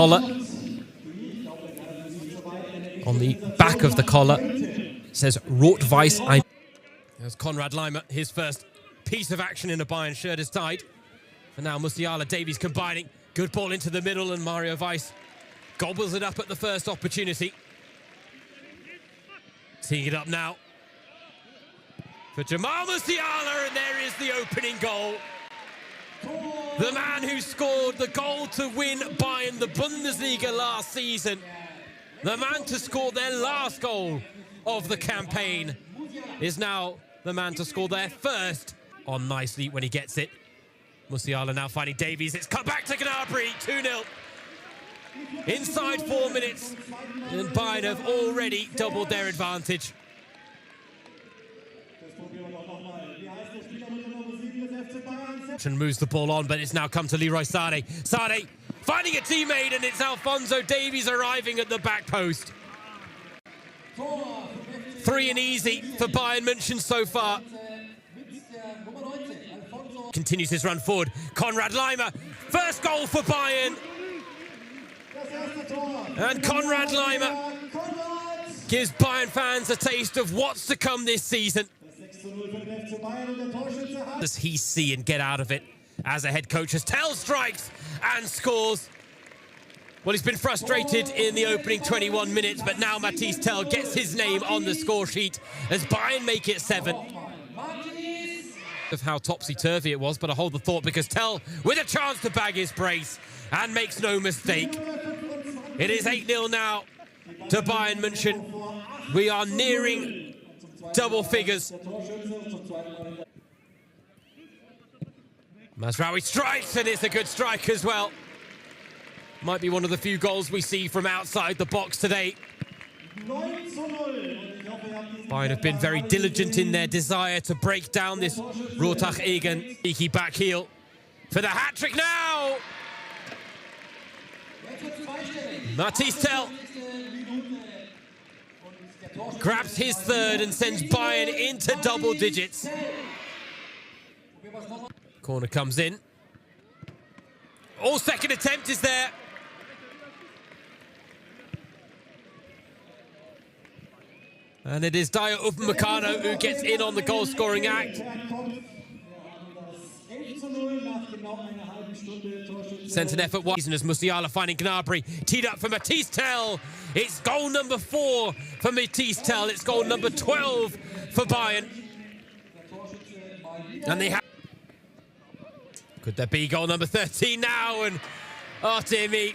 collar. On the back of the collar, it says Rot-Weiß ein. There's Konrad Leimer, his first piece of action in a Bayern shirt is tied. For now, Musiala, Davies combining. Good ball into the middle, and Mario Weiss gobbles it up at the first opportunity. Teeing it up now for Jamal Musiala, and there is the opening goal. The man who scored the goal to win Bayern the Bundesliga last season. The man to score their last goal of the campaign is now the man to score their first. On nicely when he gets it. Musiala now finding Davies. It's cut back to Gnabry, 2-0. Inside 4 minutes, and Bayern have already doubled their advantage. And moves the ball on, but it's now come to Leroy Sané. Sané finding a teammate, and it's Alphonso Davies arriving at the back post. 3 and easy for Bayern München so far. Continues his run forward. Konrad Leimer, first goal for Bayern. And Konrad Leimer gives Bayern fans a taste of what's to come this season. Does he see and get out of it as a head coach as Tell strikes and scores? Well, he's been frustrated in the opening 21 minutes, but now Mathys Tell gets his name on the score sheet as Bayern make it 7. Of how topsy-turvy it was, but I hold the thought because Tell with a chance to bag his brace and makes no mistake. It is 8-0 now to Bayern München. We are nearing double figures. Mazraoui strikes, and it's a good strike as well. Might be one of the few goals we see from outside the box today. Bayern have been very diligent in their desire to break down this Rotach-Egen cheeky back heel for the hat-trick now. Mathys Tell grabs his third and sends Bayern into double digits. Corner comes in. Second attempt is there. And it is Dyer Upamecano who gets in on the goal-scoring act. Sent an effort wide as Musiala finding Gnabry. Teed up for Mathys Tell. It's goal number 4 for Mathys Tell. It's goal number 12 for Bayern. And they have... Could there be goal number 13 now? And oh dear me.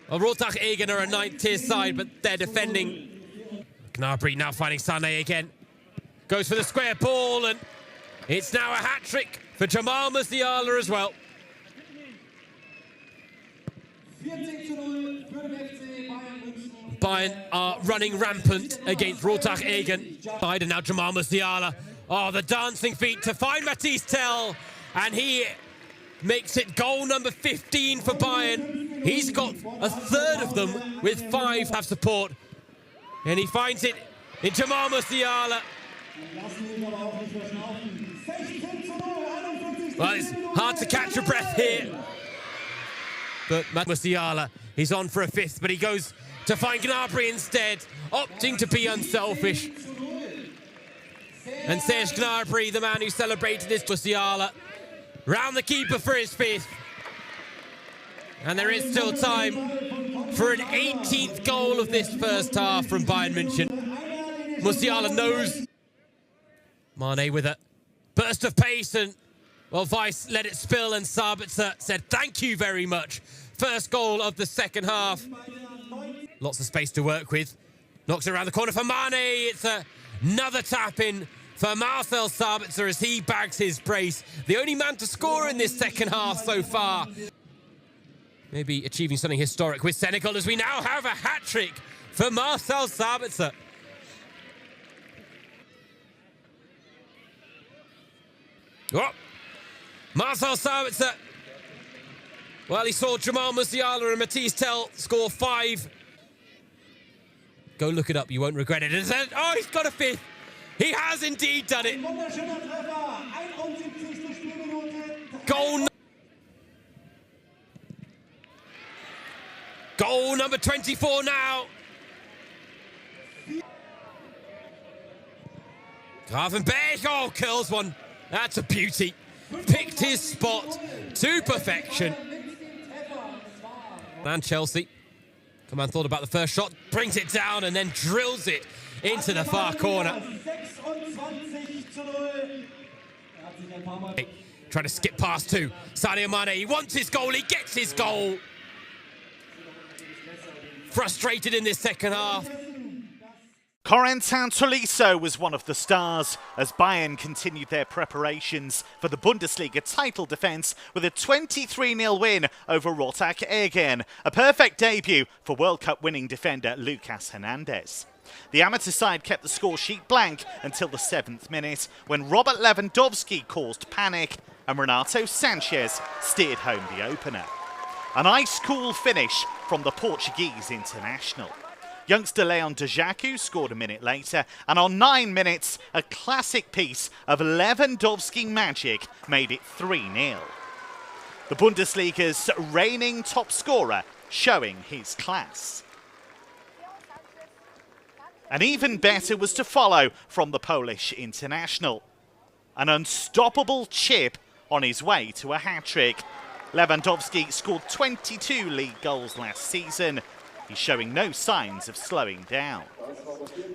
Well, Rotach-Egen are a 9th-tier side, but they're defending. Gnabry now finding Sané again. Goes for the square ball, and it's now a hat-trick for Jamal Musiala as well. Bayern are running rampant against Rotach-Egen. And now Jamal Musiala. Oh, the dancing feet to find Mathys Tell, and he makes it goal number 15 for Bayern. He's got a third of them with 5 have support. And he finds it in Jamal Musiala. Well, it's hard to catch your breath here. But Musiala, he's on for a 5th, but he goes to find Gnabry instead, opting to be unselfish. And Serge Gnabry, the man who celebrated this, Musiala, round the keeper for his 5th. And there is still time for an 18th goal of this first half from Bayern München. Musiala knows. Mane with a burst of pace, and well, Weiss let it spill, and Sabitzer said thank you very much. First goal of the second half. Lots of space to work with. Knocks it around the corner for Mane. It's another tap in for Marcel Sabitzer as he bags his brace. The only man to score in this second half so far. Maybe achieving something historic with Senegal as we now have a hat-trick for Marcel Sabitzer. Oh, Marcel Sabitzer. Well, he saw Jamal Musiala and Mathys Tell score 5. Go look it up, you won't regret it. And then, oh, he's got a 5th. He has indeed done it. Goal. number 24 now. Gravenberg, oh, curls one. That's a beauty. Picked his spot to perfection. And Chelsea. Come on, thought about the first shot, brings it down and then drills it into the far corner. Trying to skip past two. Sadio Mane, he wants his goal, he gets his goal. Frustrated in this second half. Corentin Tolisso was one of the stars as Bayern continued their preparations for the Bundesliga title defence with a 23-0 win over Rotak Egen, a perfect debut for World Cup winning defender Lucas Hernandez. The amateur side kept the score sheet blank until the 7th minute when Robert Lewandowski caused panic and Renato Sanchez steered home the opener. An ice-cool finish from the Portuguese international. Youngster Leon Djaku scored a minute later, and on 9 minutes, a classic piece of Lewandowski magic made it 3-0. The Bundesliga's reigning top scorer showing his class. And even better was to follow from the Polish international. An unstoppable chip on his way to a hat-trick. Lewandowski scored 22 league goals last season. He's showing no signs of slowing down.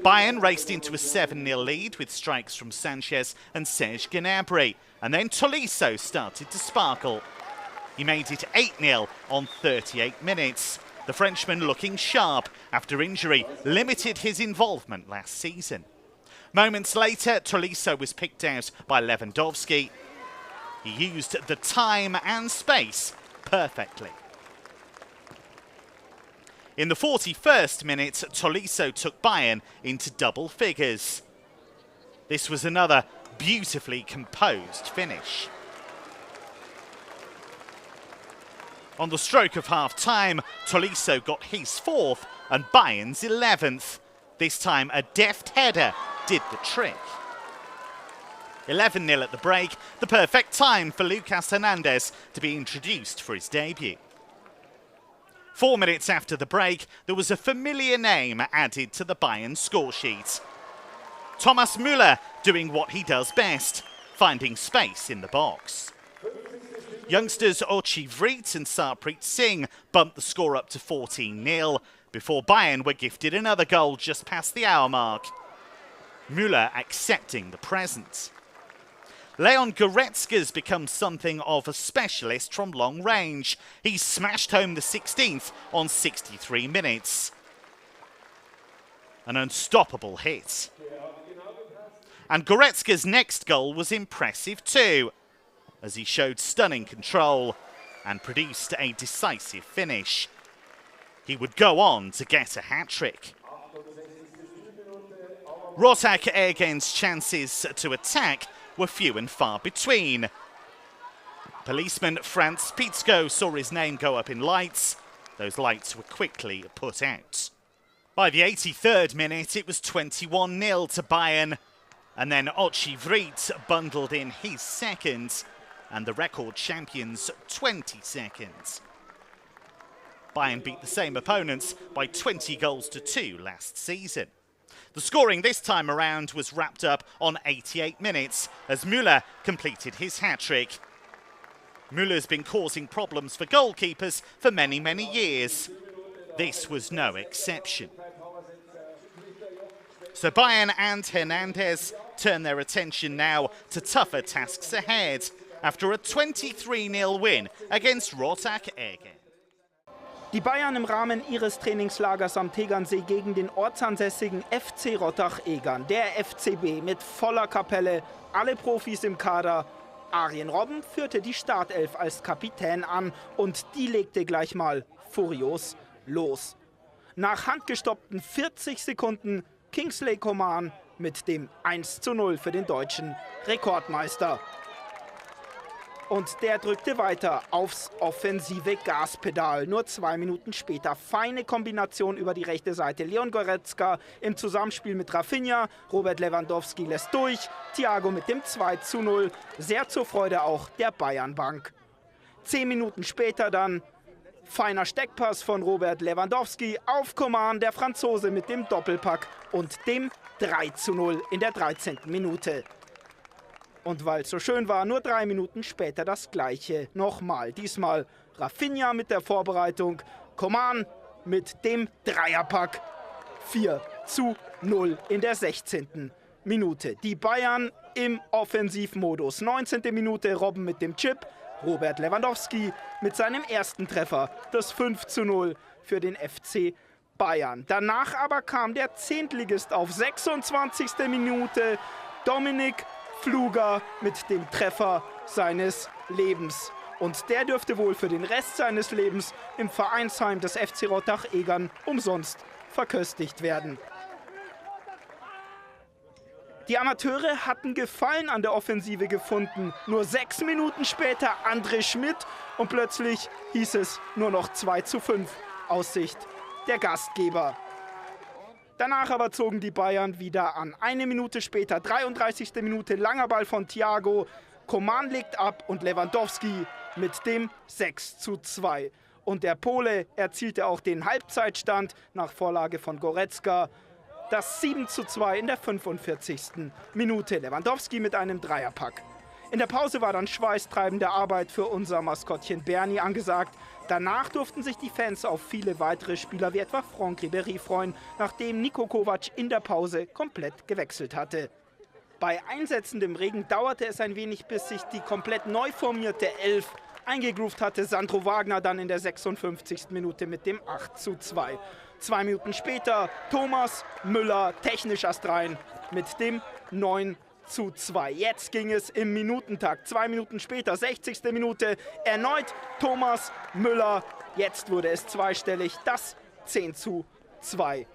Bayern raced into a 7-0 lead with strikes from Sanchez and Serge Gnabry, and then Tolisso started to sparkle. He made it 8-0 on 38 minutes. The Frenchman looking sharp after injury limited his involvement last season. Moments later, Tolisso was picked out by Lewandowski. He used the time and space perfectly. In the 41st minute, Tolisso took Bayern into double figures. This was another beautifully composed finish. On the stroke of half-time, Tolisso got his 4th and Bayern's 11th. This time a deft header did the trick. 11-0 at the break, the perfect time for Lucas Hernandez to be introduced for his debut. 4 minutes after the break, there was a familiar name added to the Bayern score sheet. Thomas Müller doing what he does best, finding space in the box. Youngsters Ochi Vrit and Sarpreet Singh bumped the score up to 14-0 before Bayern were gifted another goal just past the hour mark. Müller accepting the present. Leon Goretzka's become something of a specialist from long range. He smashed home the 16th on 63 minutes. An unstoppable hit. And Goretzka's next goal was impressive too, as he showed stunning control and produced a decisive finish. He would go on to get a hat-trick. Rotak Egen's chances to attack were few and far between. Policeman Franz Pitzko saw his name go up in lights. Those lights were quickly put out. By the 83rd minute, it was 21-0 to Bayern. And then Ochi Vrit bundled in his second, and the record champions 20 seconds. Bayern beat the same opponents by 20 goals to 2 last season. The scoring this time around was wrapped up on 88 minutes as Müller completed his hat-trick. Müller's been causing problems for goalkeepers for many, many years. This was no exception. So Bayern and Hernandez turn their attention now to tougher tasks ahead after a 23-0 win against Rotak Egen. Die Bayern im Rahmen ihres Trainingslagers am Tegernsee gegen den ortsansässigen FC Rottach-Egern. Der FCB mit voller Kapelle, alle Profis im Kader. Arjen Robben führte die Startelf als Kapitän an und die legte gleich mal furios los. Nach handgestoppten 40 Sekunden Kingsley Coman mit dem 1:0 für den deutschen Rekordmeister. Und der drückte weiter aufs offensive Gaspedal. Nur 2 Minuten später feine Kombination über die rechte Seite. Leon Goretzka im Zusammenspiel mit Rafinha. Robert Lewandowski lässt durch. Thiago mit dem 2:0. Sehr zur Freude auch der Bayernbank. 10 Minuten später dann Feiner Steckpass von Robert Lewandowski auf Coman, der Franzose mit dem Doppelpack und dem 3:0 in der 13. Minute. Und weil es so schön war, nur 3 Minuten später das Gleiche nochmal. Diesmal Rafinha mit der Vorbereitung, Coman mit dem Dreierpack. 4:0 in der 16. Minute. Die Bayern im Offensivmodus. 19. Minute Robben mit dem Chip. Robert Lewandowski mit seinem ersten Treffer. Das 5:0 für den FC Bayern. Danach aber kam der Zehntligist auf 26. Minute. Dominik Fluger mit dem Treffer seines Lebens. Und der dürfte wohl für den Rest seines Lebens im Vereinsheim des FC Rottach-Egern umsonst verköstigt werden. Die Amateure hatten Gefallen an der Offensive gefunden. Nur 6 Minuten später André Schmidt und plötzlich hieß es nur noch 2:5 aus Sicht der Gastgeber. Danach aber zogen die Bayern wieder an. 1 Minute später, 33. Minute, langer Ball von Thiago. Coman legt ab und Lewandowski mit dem 6:2. Und der Pole erzielte auch den Halbzeitstand nach Vorlage von Goretzka. Das 7:2 in der 45. Minute. Lewandowski mit einem Dreierpack. In der Pause war dann schweißtreibende Arbeit für unser Maskottchen Bernie angesagt. Danach durften sich die Fans auf viele weitere Spieler wie etwa Franck Ribéry freuen, nachdem Niko Kovac in der Pause komplett gewechselt hatte. Bei einsetzendem Regen dauerte es ein wenig, bis sich die komplett neu formierte Elf eingegroovt hatte. Sandro Wagner dann in der 56. Minute mit dem 8:2. 2 Minuten später Thomas Müller technisch astrein mit dem 9:2. Jetzt ging es im Minutentakt. 2 Minuten später, 60. Minute, erneut Thomas Müller. Jetzt wurde es zweistellig, das 10:2.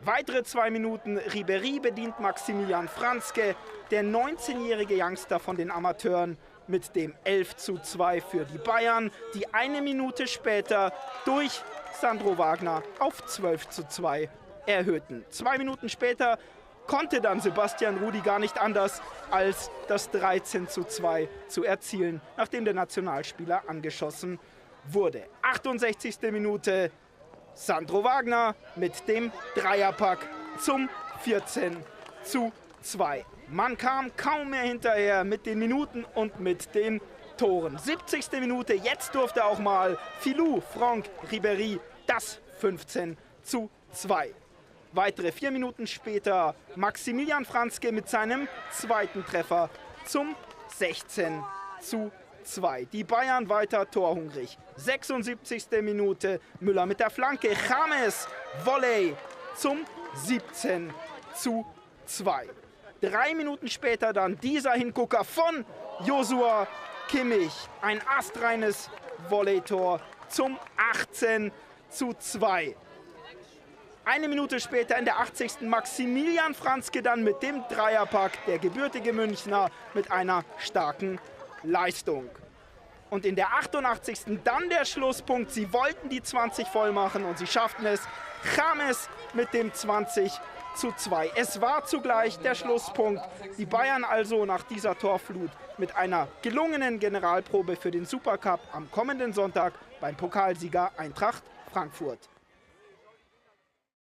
Weitere 2 Minuten, Ribéry bedient Maximilian Franzke, der 19-jährige Youngster von den Amateuren mit dem 11:2 für die Bayern, die 1 Minute später durch Sandro Wagner auf 12:2 erhöhten. 2 Minuten später konnte dann Sebastian Rudi gar nicht anders, als das 13:2 zu erzielen, nachdem der Nationalspieler angeschossen wurde. 68. Minute, Sandro Wagner mit dem Dreierpack zum 14:2. Man kam kaum mehr hinterher mit den Minuten und mit den Toren. 70. Minute, jetzt durfte auch mal Filou Franck Ribéry das 15:2. Weitere 4 Minuten später Maximilian Franzke mit seinem zweiten Treffer zum 16:2. Die Bayern weiter torhungrig. 76. Minute, Müller mit der Flanke, James Volley zum 17:2. 3 Minuten später dann dieser Hingucker von Joshua Kimmich. Ein astreines Volleytor zum 18:2. 1 Minute später in der 80. Maximilian Franzke dann mit dem Dreierpack, der gebürtige Münchner mit einer starken Leistung. Und in der 88. dann der Schlusspunkt. Sie wollten die 20 voll machen und sie schafften es. James mit dem 20:2. Es war zugleich der Schlusspunkt. Die Bayern also nach dieser Torflut mit einer gelungenen Generalprobe für den Supercup am kommenden Sonntag beim Pokalsieger Eintracht Frankfurt.